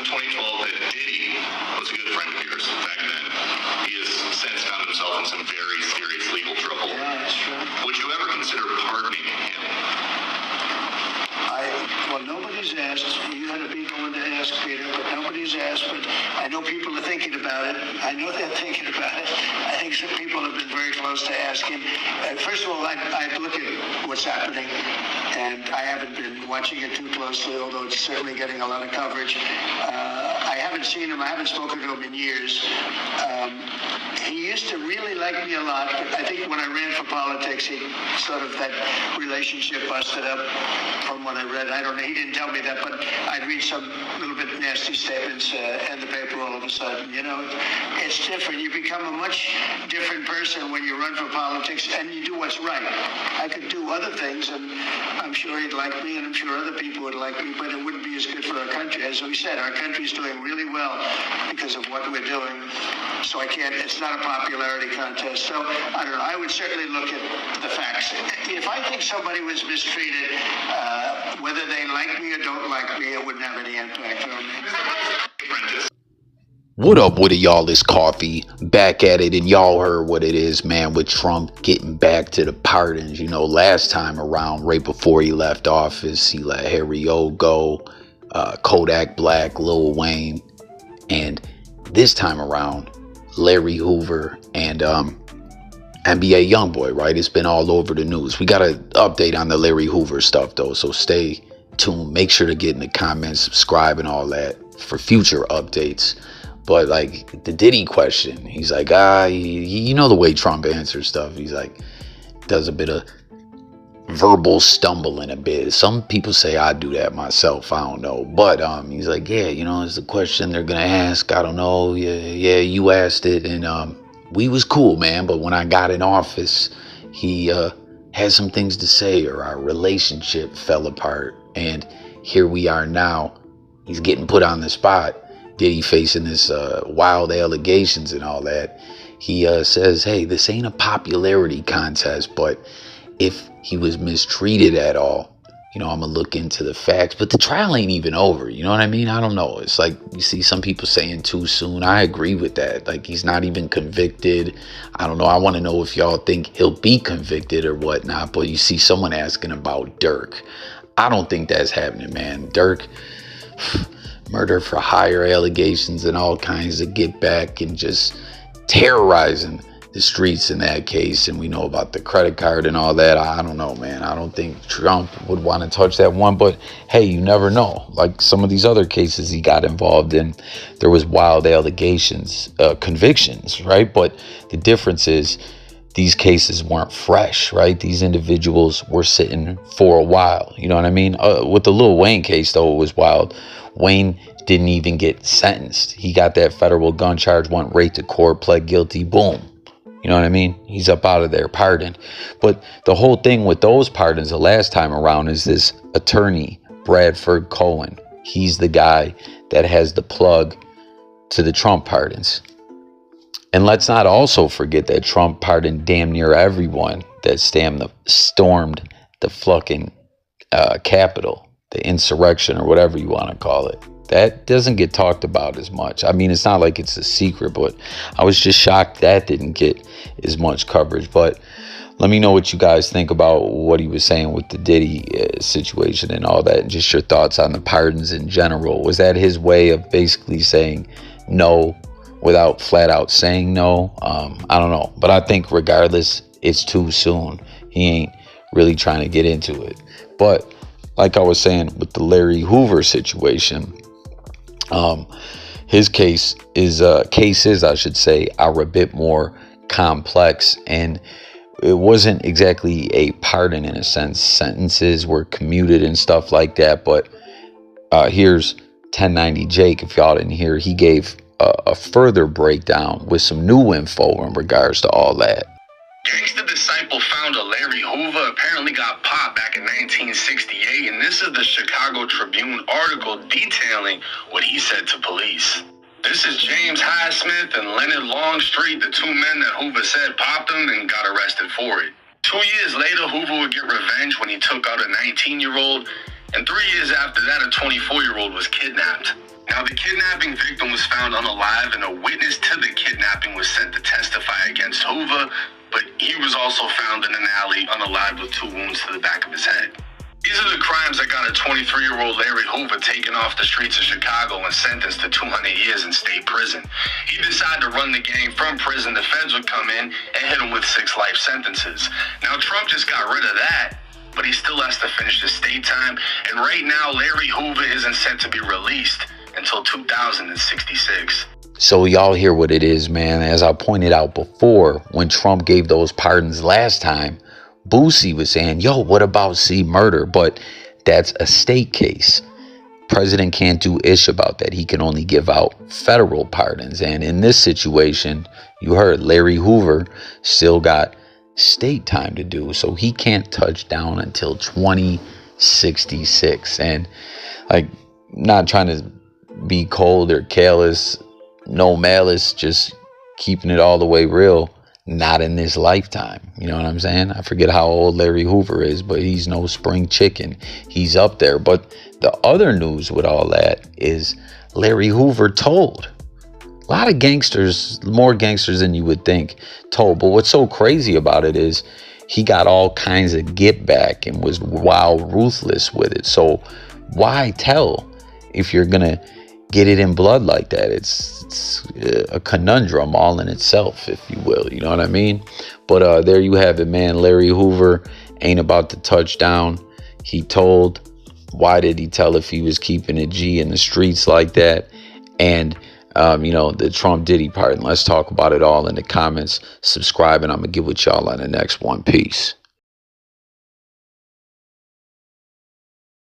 2012 that Diddy was a good friend of yours back then. He has since found himself in some very serious legal trouble. Yeah, that's true. Would you ever consider pardoning him? Well, nobody's asked. You had to be the one to ask, Peter, but nobody's asked. But I know people are thinking about it. I know they're thinking about it. I think some people have been very close to asking. First of all, I look at what's happening, and I haven't been watching it too closely, although it's certainly getting a lot of coverage. I haven't seen him. I haven't spoken to him in years. He used to really like me a lot, but I think when I ran for politics, he sort of, that relationship busted up from what I read. I don't know. He didn't tell me that, but I'd read some little bit nasty statements in the paper all of a sudden. You know, it's different. You become a much different person when you run for politics and you do what's right. I could do other things, and I'm sure he'd like me, and I'm sure other people would like me, but it wouldn't be as good for our country. As we said, our country's doing really well because of what we're doing. So I can't, it's not a popularity contest. So I don't know. I would certainly look at the facts. If I think somebody was mistreated, whether they like me or don't like me, it wouldn't have any impact on me. What up with it, y'all? It's Coffee back at it, and y'all heard what it is, man, with Trump getting back to the pardons. You know, last time around, right before he left office, he let Harry O go, Kodak Black, Lil Wayne, and this time around, Larry Hoover and NBA YoungBoy, right? It's been all over the news. We got an update on the Larry Hoover stuff, though, so stay tuned. Make sure to get in the comments, subscribe, and all that for future updates. But, like, the Diddy question, he's like, you know the way Trump answers stuff. He's like, does a bit of verbal stumbling a bit. Some people say I do that myself. I don't know. But he's like, yeah, you know, it's the question they're going to ask. I don't know. Yeah, you asked it. And we was cool, man. But when I got in office, he had some things to say, or our relationship fell apart. And here we are now. He's getting put on the spot. Diddy facing this wild allegations and all that. He says, hey, this ain't a popularity contest, but if he was mistreated at all, you know, I'm going to look into the facts. But the trial ain't even over. You know what I mean? I don't know. It's like you see some people saying too soon. I agree with that. Like, he's not even convicted. I don't know. I want to know if y'all think he'll be convicted or whatnot. But you see someone asking about Dirk. I don't think that's happening, man. Dirk, murder for hire allegations and all kinds of get back and just terrorizing the streets in that case. And we know about the credit card and all that. I don't know, man. I don't think Trump would want to touch that one, but hey, you never know. Like some of these other cases he got involved in, there was wild allegations, convictions, right? But the difference is these cases weren't fresh, right? These individuals were sitting for a while. You know what I mean? With the Lil Wayne case, though, it was wild. Wayne didn't even get sentenced. He got that federal gun charge, went right to court, pled guilty, boom. You know what I mean? He's up out of there, pardoned. But the whole thing with those pardons the last time around is this attorney, Bradford Cohen. He's the guy that has the plug to the Trump pardons. And let's not also forget that Trump pardoned damn near everyone that stormed the fucking Capitol, the insurrection, or whatever you want to call it. That doesn't get talked about as much. I mean, it's not like it's a secret, but I was just shocked that didn't get as much coverage. But let me know what you guys think about what he was saying with the Diddy situation and all that, and just your thoughts on the pardons in general. Was that his way of basically saying no without flat out saying no? I don't know. But I think regardless, it's too soon. He ain't really trying to get into it. But like I was saying with the Larry Hoover situation, his cases, I should say, are a bit more complex, and it wasn't exactly a pardon in a sense. Sentences were commuted and stuff like that. But here's 1090 Jake. If y'all didn't hear, he gave a further breakdown with some new info in regards to all that. Gangster Disciple founder Larry Hoover apparently got popped back in 1968, and this is the Chicago Tribune article detailing what he said to police. This is James Highsmith and Leonard Longstreet, the two men that Hoover said popped him and got arrested for it. 2 years later, Hoover would get revenge when he took out a 19-year-old And 3 years after that, a 24-year-old was kidnapped. Now, the kidnapping victim was found unalive, and a witness to the kidnapping was sent to testify against Hoover, but he was also found in an alley unalive with 2 wounds to the back of his head. These are the crimes that got a 23-year-old Larry Hoover taken off the streets of Chicago and sentenced to 200 years in state prison. He decided to run the gang from prison. The feds would come in and hit him with 6 life sentences. Now, Trump just got rid of that, but he still has to finish his state time. And right now, Larry Hoover isn't set to be released until 2066. So y'all hear what it is, man. As I pointed out before, when Trump gave those pardons last time, Boosie was saying, yo, what about C murder? But that's a state case. President can't do ish about that. He can only give out federal pardons. And in this situation, you heard Larry Hoover still got state time to do. So he can't touch down until 2066. And like, not trying to be cold or careless, no malice, just keeping it all the way real. Not in this lifetime. You know what I'm saying? I forget how old Larry Hoover is, but he's no spring chicken. He's up there. But the other news with all that is Larry Hoover told. A lot of gangsters, more gangsters than you would think, told. But what's so crazy about it is he got all kinds of get back and was wild ruthless with it. So why tell if you're going to get it in blood like that? It's a conundrum all in itself, if you will. You know what I mean? But there you have it, man. Larry Hoover ain't about to touch down. He told. Why did he tell if he was keeping a G in the streets like that? And you know, the Trump Diddy part. And let's talk about it all in the comments. Subscribe, and I'm gonna get with y'all on the next one. Peace.